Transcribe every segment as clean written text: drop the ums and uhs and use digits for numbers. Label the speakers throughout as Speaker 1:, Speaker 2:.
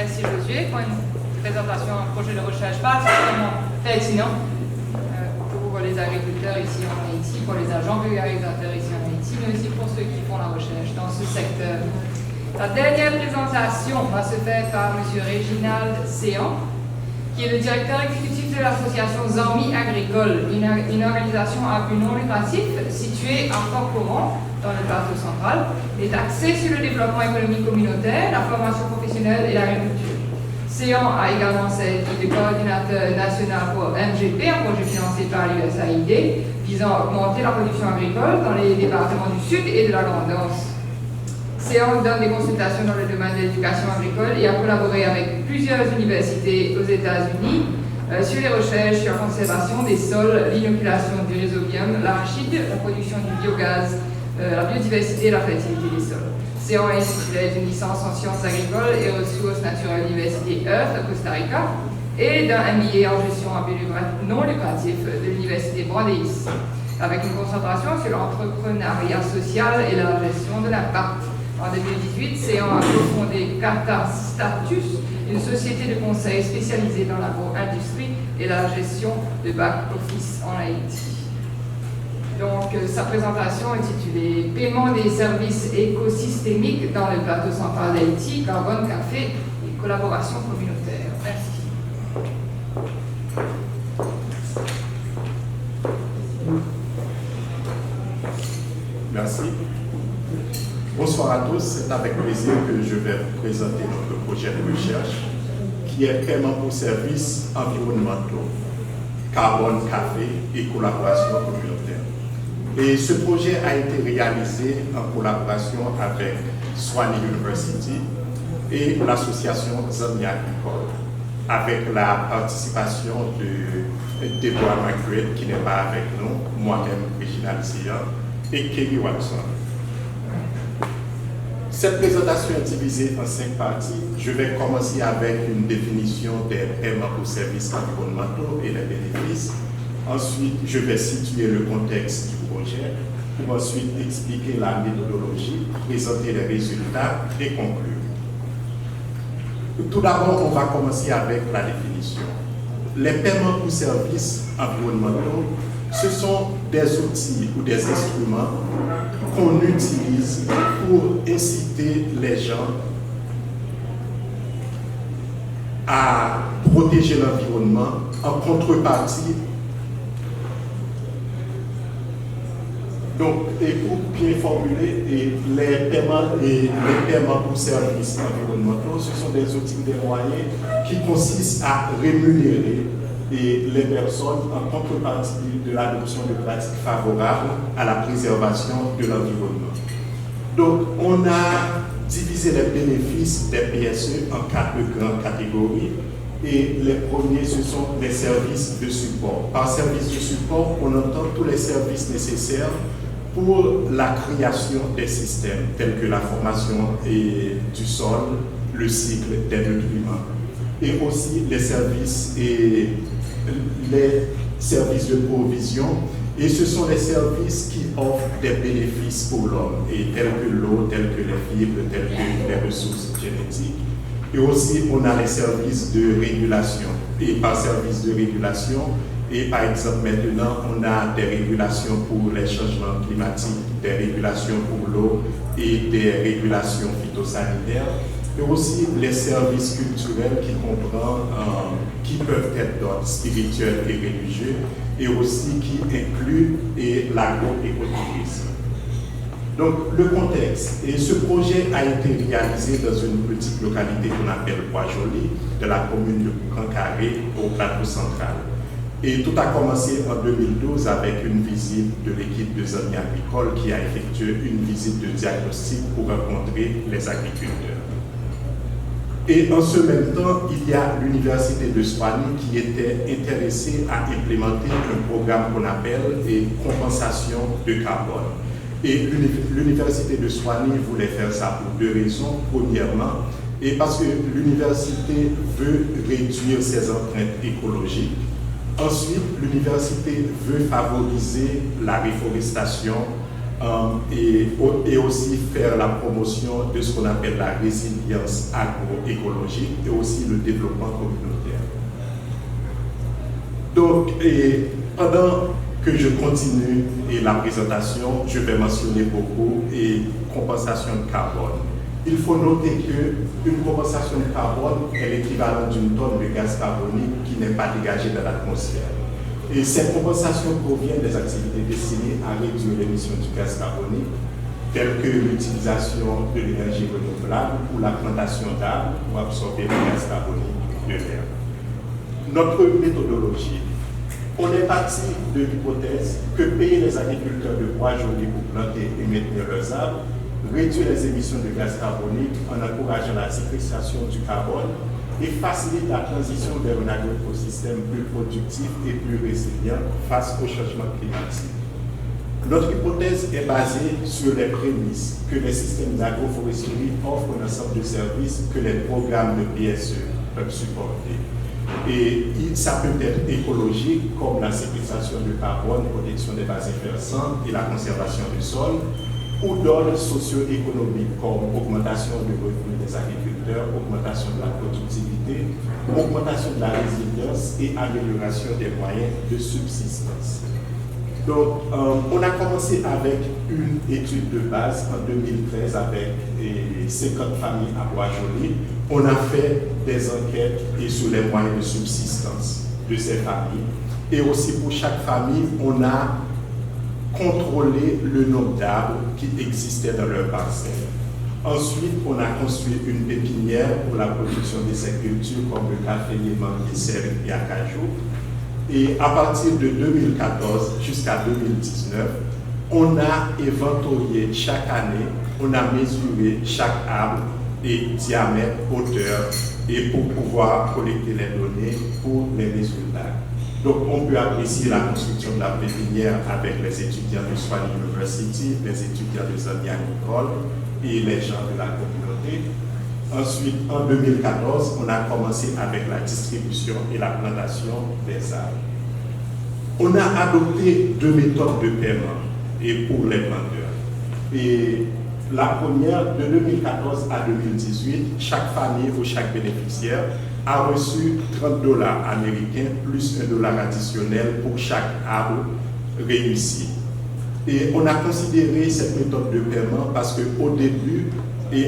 Speaker 1: merci Josué pour une présentation d'un projet de recherche particulièrement pertinent pour les agriculteurs ici en Haïti, pour les agents vulgarisateurs ici en Haïti, mais aussi pour ceux qui font la recherche dans ce secteur. La dernière présentation va se faire par M. Réginald Séan, qui est le directeur exécutif de l'association Zami Agricole, une organisation à but non lucratif située à Fort-Coron, dans le plateau central. Elle est axée sur le développement économique communautaire, la formation professionnelle et l'agriculture. Séan a également servi de coordinateur national pour MGP, un projet financé par l'USAID, visant à augmenter la production agricole dans les départements du Sud et de la Grande-Anse. Séan donne des consultations dans le domaine de l'éducation agricole et a collaboré avec plusieurs universités aux États-Unis sur les recherches sur la conservation des sols, l'inoculation du rhizobium, l'arachide, la production du biogaz, la biodiversité et la fertilité des sols. Séan est titulaire d'une licence en sciences agricoles et ressources naturelles à l'université Earth à Costa Rica et d'un MBA en gestion à but non lucratif de l'université Brandeis, avec une concentration sur l'entrepreneuriat social et la gestion de l'impact. En 2018, Séan a cofondé Kata Status, une société de conseil spécialisée dans l'agro-industrie et la gestion de back-office en Haïti. Donc, sa présentation intitulée « Paiement des services écosystémiques dans le plateau central d'Haïti, carbone, café et collaboration communautaire ». Merci.
Speaker 2: Merci. Bonsoir à tous, c'est avec plaisir que je vais vous présenter notre projet de recherche qui est paiement pour services environnementaux, carbone, café et collaboration communautaire. Et ce projet a été réalisé en collaboration avec Sewanee University et l'association Zami Agricole, avec la participation de Deborah McGrath, qui n'est pas avec nous, moi-même, Réginald Séan, et Kelly Watson. Cette présentation est divisée en 5 parties. Je vais commencer avec une définition des paiements pour services environnementaux et les bénéfices. Ensuite, je vais situer le contexte du projet pour ensuite expliquer la méthodologie, présenter les résultats et conclure. Tout d'abord, on va commencer avec la définition. Les paiements pour services environnementaux, ce sont des outils ou des instruments qu'on utilise pour inciter les gens à protéger l'environnement en contrepartie. Donc, et pour bien formuler, les paiements pour services environnementaux, ce sont des outils, des moyens qui consistent à rémunérer les personnes en contrepartie de l'adoption de pratiques favorables à la préservation de l'environnement. Donc, on a divisé les bénéfices des PSE en 4 grandes catégories. Et les premiers, ce sont les services de support. Par service de support, on entend tous les services nécessaires pour la création des systèmes, tels que la formation du sol, le cycle des nutriments, et aussi les services de provision. Et ce sont les services qui offrent des bénéfices pour l'homme, tels que l'eau, tels que les fibres, tels que les ressources génétiques. Et aussi, on a les services de régulation. Et par service de régulation, et par exemple, maintenant, on a des régulations pour les changements climatiques, des régulations pour l'eau et des régulations phytosanitaires. Et aussi les services culturels qui peuvent être d'ordre spirituel et religieux, et aussi qui incluent l'agroécotourisme. Donc, le contexte. Et ce projet a été réalisé dans une petite localité qu'on appelle Bois-Joli, de la commune de Boucan-Carré, au plateau central. Et tout a commencé en 2012 avec une visite de l'équipe de Zami Agricole qui a effectué une visite de diagnostic pour rencontrer les agriculteurs. Et en ce même temps, il y a l'université de Sewanee qui était intéressée à implémenter un programme qu'on appelle compensation de carbone. Et l'université de Sewanee voulait faire ça pour 2 raisons. Premièrement, et parce que l'université veut réduire ses empreintes écologiques. Ensuite, l'université veut favoriser la réforestation et aussi faire la promotion de ce qu'on appelle la résilience agroécologique et aussi le développement communautaire. Donc, pendant que je continue la présentation, je vais mentionner beaucoup compensation de carbone. Il faut noter qu'une compensation de carbone est l'équivalent d'une tonne de gaz carbonique qui n'est pas dégagée de l'atmosphère. Et cette compensation provient des activités destinées à réduire l'émission du gaz carbonique, telles que l'utilisation de l'énergie renouvelable ou la plantation d'arbres pour absorber le gaz carbonique de l'air. Notre méthodologie. On est parti de l'hypothèse que payer les agriculteurs de bois joli pour planter et maintenir leurs arbres réduit les émissions de gaz carbonique en encourageant la séquestration du carbone et facilite la transition vers un agroécosystème plus productif et plus résilient face au changement climatique. Notre hypothèse est basée sur les prémices que les systèmes d'agroforesterie offrent un ensemble de services que les programmes de PSE peuvent supporter. Et ça peut être écologique, comme la séquestration de carbone, protection des bassins versants et la conservation du sol, ou d'ordre socio-économique, comme augmentation du revenu des agriculteurs, augmentation de la productivité, augmentation de la résilience et amélioration des moyens de subsistance. Donc, on a commencé avec une étude de base en 2013 avec 50 familles à Bois-Joli. On a fait des enquêtes sur les moyens de subsistance de ces familles. Et aussi pour chaque famille, on a contrôlé le nombre d'arbres qui existaient dans leur parcelle. Ensuite, on a construit une pépinière pour la production de ces cultures comme le café, les mangues, les cèpes et l'acajou. Et à partir de 2014 jusqu'à 2019, on a inventorié chaque année, on a mesuré chaque arbre et diamètre, hauteur, et pour pouvoir collecter les données pour les résultats. Donc, on peut apprécier la construction de la pépinière avec les étudiants de Swan University, les étudiants de Zambia Nicole et les gens de la communauté. Ensuite, en 2014, on a commencé avec la distribution et la plantation des arbres. On a adopté 2 méthodes de paiement pour les planteurs. Et la première, de 2014 à 2018, chaque famille ou chaque bénéficiaire a reçu $30 américains plus $1 additionnel pour chaque arbre réussi. Et on a considéré cette méthode de paiement parce qu'au début,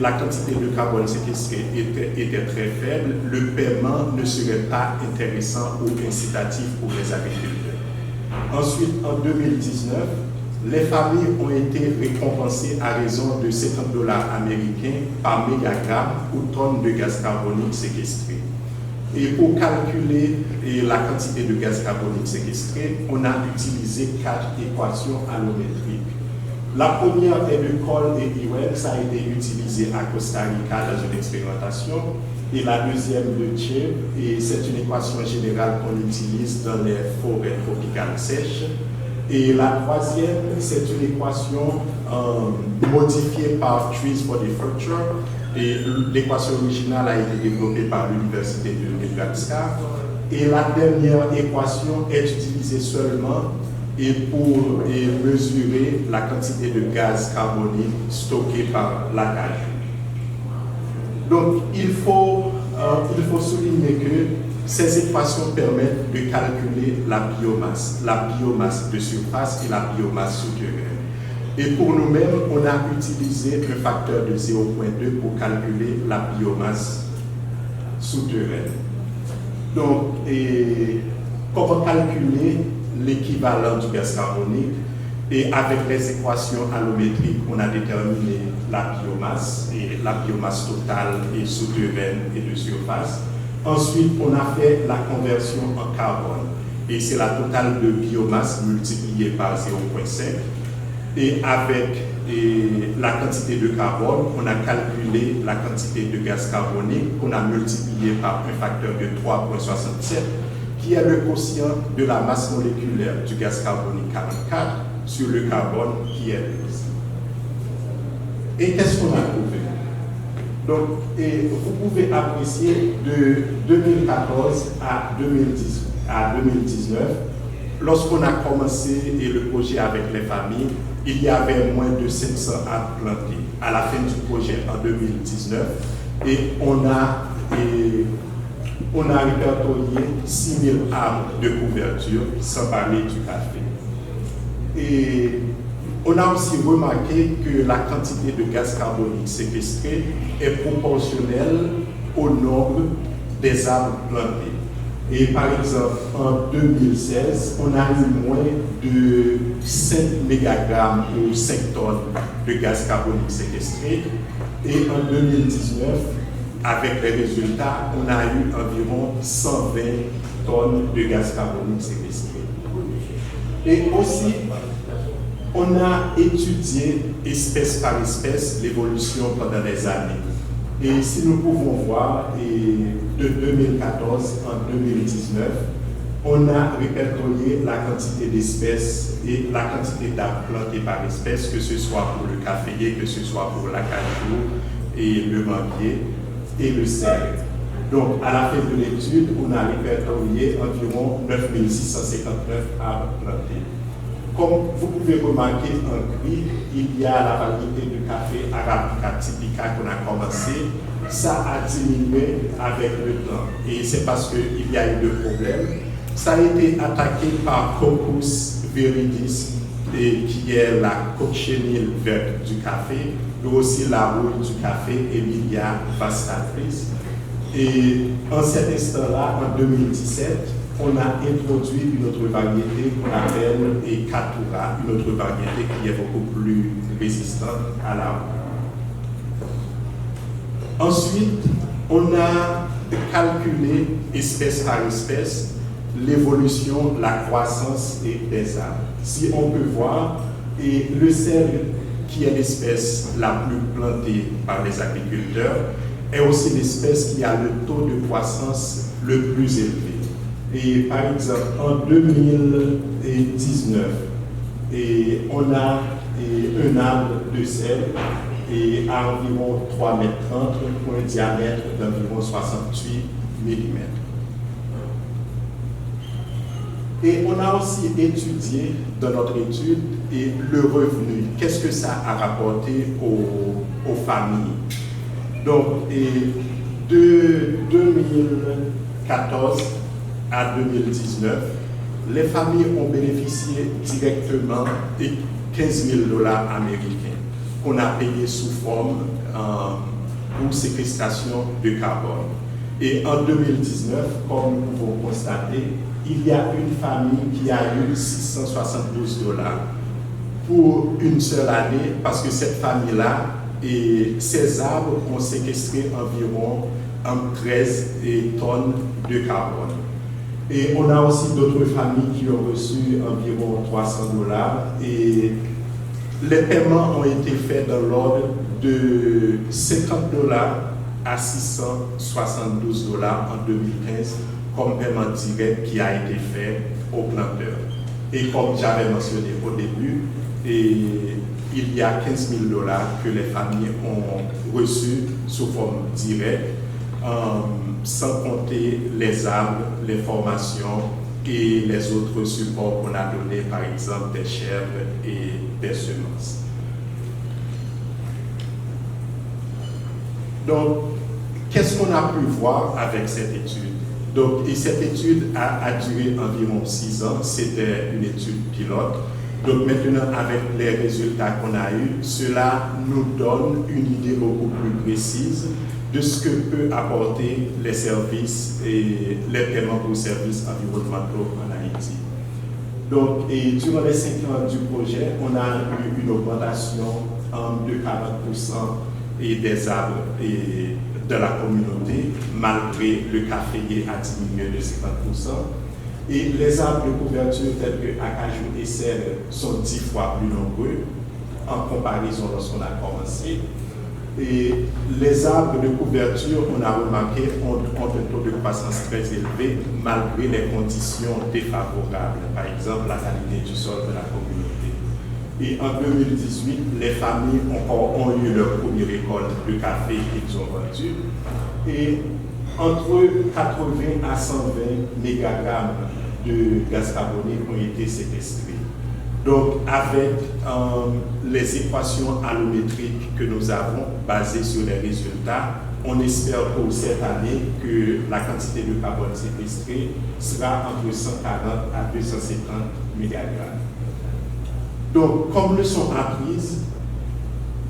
Speaker 2: la quantité de carbone séquestré était très faible, le paiement ne serait pas intéressant ou incitatif pour les agriculteurs. Ensuite, en 2019, les familles ont été récompensées à raison de $50 américains par mégagramme ou tonne de gaz carbonique séquestré. Et pour calculer la quantité de gaz carbonique séquestré, on a utilisé 4 équations allométriques. La première est de Cole et Ewell, ça a été utilisé à Costa Rica dans une expérimentation. Et la deuxième de Cheb, et c'est une équation générale qu'on utilise dans les forêts tropicales sèches. Et la troisième, c'est une équation modifiée par Trees for the Future. Et l'équation originale a été développée par l'Université de Nebraska. Et la dernière équation est utilisée seulement pour mesurer la quantité de gaz carbonique stocké par l'acajou. Donc, il faut souligner que ces équations permettent de calculer la biomasse de surface et la biomasse souterraine. Et pour nous-mêmes, on a utilisé un facteur de 0,2 pour calculer la biomasse souterraine. Donc, comment calculer l'équivalent du gaz carbonique? Et avec les équations allométriques, on a déterminé la biomasse totale et souterraine et de surface. Ensuite, on a fait la conversion en carbone. Et c'est la totale de biomasse multipliée par 0,5. Et avec la quantité de carbone, on a calculé la quantité de gaz carbonique qu'on a multiplié par un facteur de 3,67, qui est le quotient de la masse moléculaire du gaz carbonique 44 sur le carbone qui est 12. Et qu'est-ce qu'on a trouvé? Donc, vous pouvez apprécier de 2014 à 2019, lorsqu'on a commencé le projet avec les familles, il y avait moins de 500 arbres plantés à la fin du projet en 2019 et on a répertorié 6 000 arbres de couverture, sans parler du café. Et on a aussi remarqué que la quantité de gaz carbonique séquestré est proportionnelle au nombre des arbres plantés. Et par exemple, en 2016, on a eu moins de 5 mégagrammes ou 5 tonnes de gaz carbonique séquestré. Et en 2019, avec les résultats, on a eu environ 120 tonnes de gaz carbonique séquestré. Et aussi, on a étudié espèce par espèce l'évolution pendant les années. Et si nous pouvons voir, de 2014 en 2019, on a répertorié la quantité d'espèces et la quantité d'arbres plantés par espèce, que ce soit pour le caféier, que ce soit pour l'acajou et le manguier et le cèdre. Donc, à la fin de l'étude, on a répertorié environ 9659 arbres plantés. Comme vous pouvez remarquer en gris, il y a la variété de café Arabica typica qu'on a commencé. Ça a diminué avec le temps. Et c'est parce qu'il y a eu deux problèmes. Ça a été attaqué par Coccus viridis, qui est la cochenille verte du café, mais aussi la rouille du café, Emilia vastatrice. Et en cet instant-là, en 2017, on a introduit une autre variété qu'on appelle Catura, une autre variété qui est beaucoup plus résistante à la rouille. Ensuite, on a calculé espèce par espèce l'évolution, la croissance des arbres. Si on peut voir, et le cèdre, qui est l'espèce la plus plantée par les agriculteurs, est aussi l'espèce qui a le taux de croissance le plus élevé. Et par exemple, en 2019, on a un arbre de cèdre à environ 3,30 m pour un diamètre d'environ 68 mm. Et on a aussi étudié dans notre étude le revenu. Qu'est-ce que ça a rapporté aux familles? Donc, de 2014 à 2019, les familles ont bénéficié directement de 15 000 $ américains qu'on a payés sous forme pour séquestration de carbone. Et en 2019, comme nous pouvons constater, il y a une famille qui a eu 672 $ pour une seule année, parce que cette famille-là, ces arbres ont séquestré environ 13 tonnes de carbone. Et on a aussi d'autres familles qui ont reçu environ 300 $ et les paiements ont été faits dans l'ordre de 50 $ à 672 $ en 2015 comme paiement direct qui a été fait aux planteurs. Et comme j'avais mentionné au début, il y a 15 000 $ que les familles ont reçus sous forme directe, sans compter les arbres, les formations et les autres supports qu'on a donnés, par exemple des chèvres et des semences. Donc, qu'est-ce qu'on a pu voir avec cette étude? Donc, et cette étude a duré environ 6 ans, c'était une étude pilote. Donc maintenant, avec les résultats qu'on a eus, cela nous donne une idée beaucoup plus précise de ce que peut apporter les services et les paiements pour services environnementaux en Haïti. Donc, et durant les 5 ans du projet, on a eu une augmentation de 40% des arbres de la communauté, malgré le caféier a diminué de 50%. Et les arbres de couverture tels que acajou et cèdre sont 10 fois plus nombreux en comparaison lorsqu'on a commencé. Et les arbres de couverture, on a remarqué, ont un taux de croissance très élevé malgré les conditions défavorables, par exemple la qualité du sol de la communauté. Et en 2018, les familles ont eu leur première récolte de café qu'ils ont vendu. Et entre 80 à 120 mégagrammes de gaz carbonique ont été séquestrés. Donc, avec les équations allométriques que nous avons basées sur les résultats, on espère pour cette année que la quantité de carbone séquestré sera entre 140 à 250 mégagrammes. Donc, comme leçon apprise,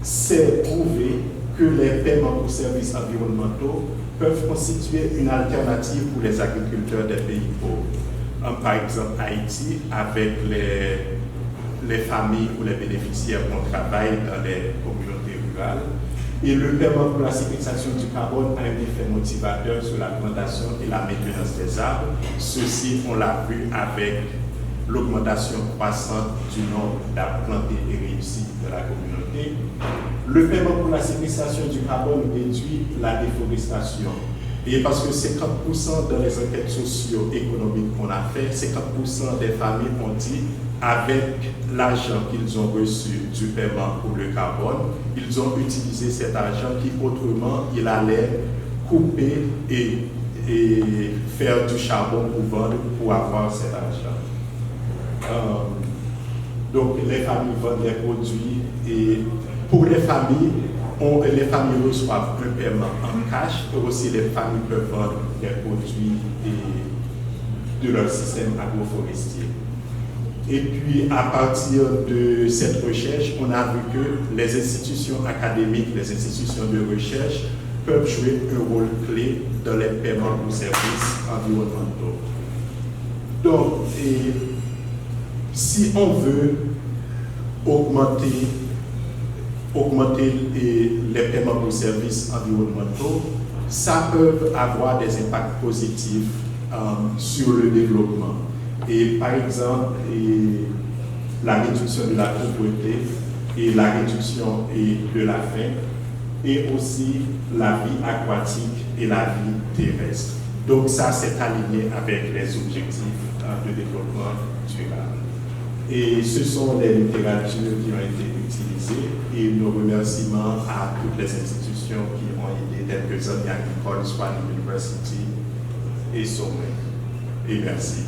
Speaker 2: c'est prouvé que les paiements pour services environnementaux peuvent constituer une alternative pour les agriculteurs des pays pauvres. Par exemple, Haïti, avec les familles ou les bénéficiaires qui travaillent dans les communautés rurales. Et le paiement pour la séquestration du carbone a un effet motivateur sur la plantation et la maintenance des arbres. Ceci, on l'a vu avec l'augmentation croissante du nombre d'arbres plantés et réussis de la communauté. Le paiement pour la séquestration du carbone réduit la déforestation. Et parce que 50% dans les enquêtes socio-économiques qu'on a fait, 50% des familles ont dit, avec l'argent qu'ils ont reçu du paiement pour le carbone, ils ont utilisé cet argent qui autrement, il allait couper et faire du charbon pour vendre pour avoir cet argent. Donc les familles vendent les produits et pour les familles reçoivent un paiement en cash et aussi les familles peuvent vendre les produits de leur système agroforestier. Et puis à partir de cette recherche, on a vu que les institutions académiques, les institutions de recherche peuvent jouer un rôle clé dans les paiements pour services environnementaux. Donc, si on veut augmenter les paiements pour services environnementaux, ça peut avoir des impacts positifs sur le développement. Et par exemple, la réduction de la pauvreté et la réduction de la faim, et aussi la vie aquatique et la vie terrestre. Donc ça, c'est aligné avec les objectifs de développement durable. Et ce sont les littératures qui ont été utilisées et nos remerciements à toutes les institutions qui ont aidé, telles que Zone Agricole, Swan University et Sommet. Et merci.